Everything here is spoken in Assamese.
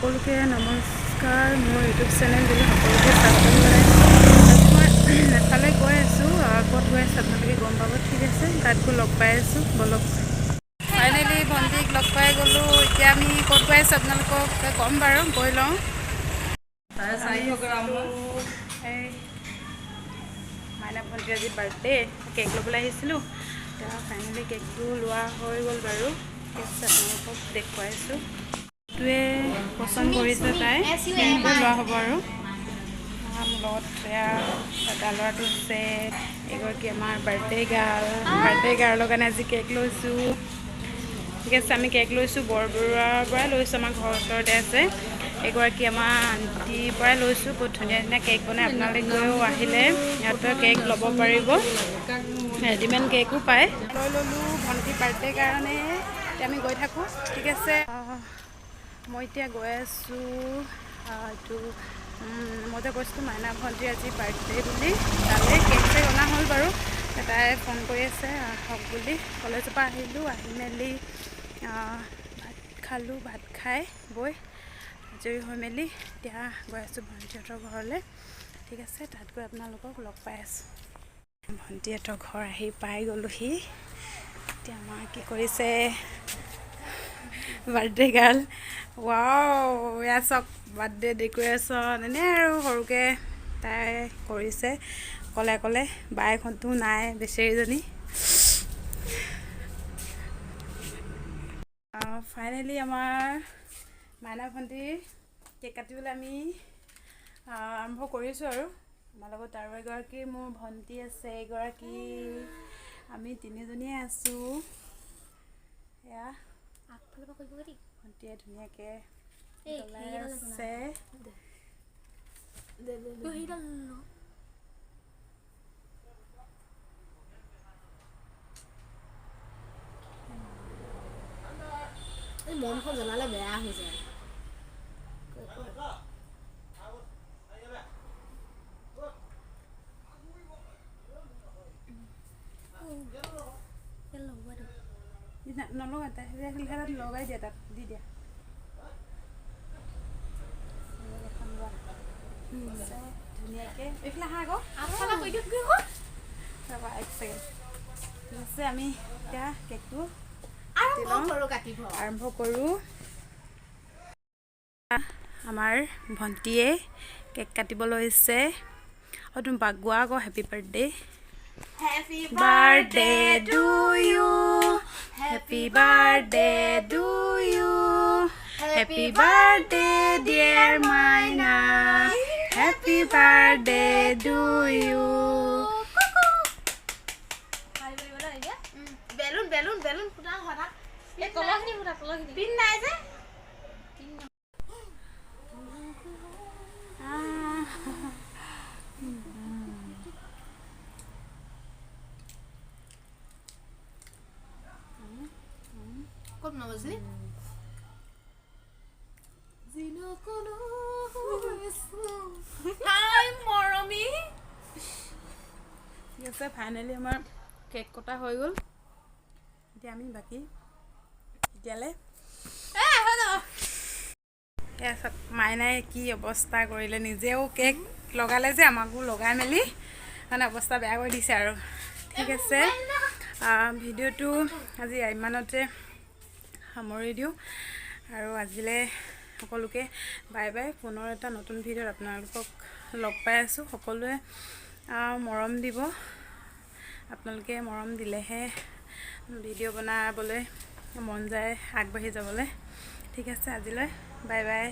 সকলোকে নমস্কাৰ মোৰ ইউটিউব চেনেল বুলি সকলোকে স্বাগতম জনাইছোঁ। মই এফালে গৈ আছোঁ, ক'ত গৈ আছোঁ আপোনালোকে গম পাব। ঠিক আছে, তাত গৈ লগ পাই আছোঁ, বলক। ফাইনেলি ভণ্টিক লগ পাই গ'লোঁ। এতিয়া আমি ক'ত গৈ আছোঁ আপোনালোকক ক'ম বাৰু, গৈ লওঁ। এই মাইনা ভণ্টিৰ আজি বাৰ্থডে, কেক ল'বলৈ আহিছিলোঁ। এতিয়া ফাইনেলি কেকটো লোৱা হৈ গ'ল বাৰু। ঠিক আছে, আপোনালোকক দেখুৱাইছোঁ। এইটোৱে পচন্দ কৰিছে তাই, সেইটোৱে লোৱা হ'ব আৰু। মোৰ লগত এয়া দাদা ল'ৰাটো আছে, এগৰাকী আমাৰ বাৰ্থডে গাৰ্লৰ কাৰণে আজি কেক লৈছোঁ। ঠিক আছে, আমি কেক লৈছোঁ বৰবৰুৱাৰ পৰাই লৈছোঁ, আমাৰ ঘৰৰ ওচৰতে আছে। এগৰাকী আমাৰ আণ্টিৰ পৰাই লৈছোঁ। বহুত ধুনীয়া ধুনীয়া কেক বনাই, আপোনালোকেও আহিলে সিহঁতৰ কেক ল'ব পাৰিব। ৰেডিমেড কেকো পায়। লৈ ল'লোঁ ভণ্টিৰ বাৰ্থডে কাৰণে। এতিয়া আমি গৈ থাকোঁ। ঠিক আছে, মই এতিয়া গৈ আছোঁ। এইটো মই যে কৈছিলোঁ মাইনা ভণ্টিৰ আজি বাৰ্থডে বুলি, তালৈ কেক চেক অনা হ'ল বাৰু। তাই ফোন কৰি আছে আহক বুলি। কলেজৰ পৰা আহিলোঁ, আহি মেলি ভাত খালোঁ। ভাত খাই বৈ আজৰি হৈ মেলি এতিয়া গৈ আছোঁ ভণ্টিহঁতৰ ঘৰলৈ। ঠিক আছে, তাত গৈ আপোনালোকক লগ পাই আছোঁ। ভণ্টিহঁতৰ ঘৰ আহি পাই গ'লোহি। এতিয়া আমাৰ কি কৰিছে বাৰ্থডে গাৰ্ল। ৱাও, এয়া চাওক বাৰ্থডে ডেক'ৰেশ্যন। এনেই আৰু সৰুকৈ তাই কৰিছে অকলে অকলে। বায়েকহঁতো নাই বেচেৰীজনী। ফাইনেলি আমাৰ মাইনা ভণ্টিৰ কেক কাটিবলৈ আমি আৰম্ভ কৰিছোঁ আৰু। আমাৰ লগত আৰু এগৰাকী মোৰ ভণ্টি আছে, এগৰাকী আমি তিনিজনীয়ে আছোঁ। এয়া ভণ্টিয়ে ধুনীয়াকৈ জ্বলাই আছে। মনখন জ্বলালে বেয়া হৈ যায়। নলগা তাই লগাই দিয়া, তাত দি দিয়া। ধুনীয়াকৈ এইফালে আহা আকৌ, ৰ'বা এক ছেকেণ্ড। ঠিক আছে, আমি এতিয়া কেকটো আৰম্ভ কৰোঁ। আমাৰ ভণ্টিয়ে কেক কাটিব লৈছে। তুমি বাগোৱা আকৌ happy birthday. Happy birthday to you, happy birthday to you, happy birthday dear Maina, happy birthday to you. Balloon balloon balloon ফুটা হঠাৎ এই তলখিনি ফুটা, তলখিনি পিন নাই যে। ক'ত নবজলি মৰমী। ঠিক আছে, ফাইনেলি আমাৰ কেক কটা হৈ গ'ল। এতিয়া আমি বাকী এতিয়ালৈ এয়া চব মাইনাই কি অৱস্থা কৰিলে, নিজেও কেক লগালে যে আমাকো লগাই মেলি মানে অৱস্থা বেয়া কৰি দিছে আৰু। ঠিক আছে, ভিডিঅ'টো আজি ইমানতে সামৰি দিওঁ আৰু আজিলৈ সকলোকে বাই বাই। পুনৰ এটা নতুন ভিডিঅ'ত আপোনালোকক লগ পাই আছোঁ। সকলোৱে মৰম দিব, আপোনালোকে মৰম দিলেহে ভিডিঅ' বনাবলৈ মন যায় আগবাঢ়ি যাবলৈ। ঠিক আছে, আজিলৈ বাই বাই।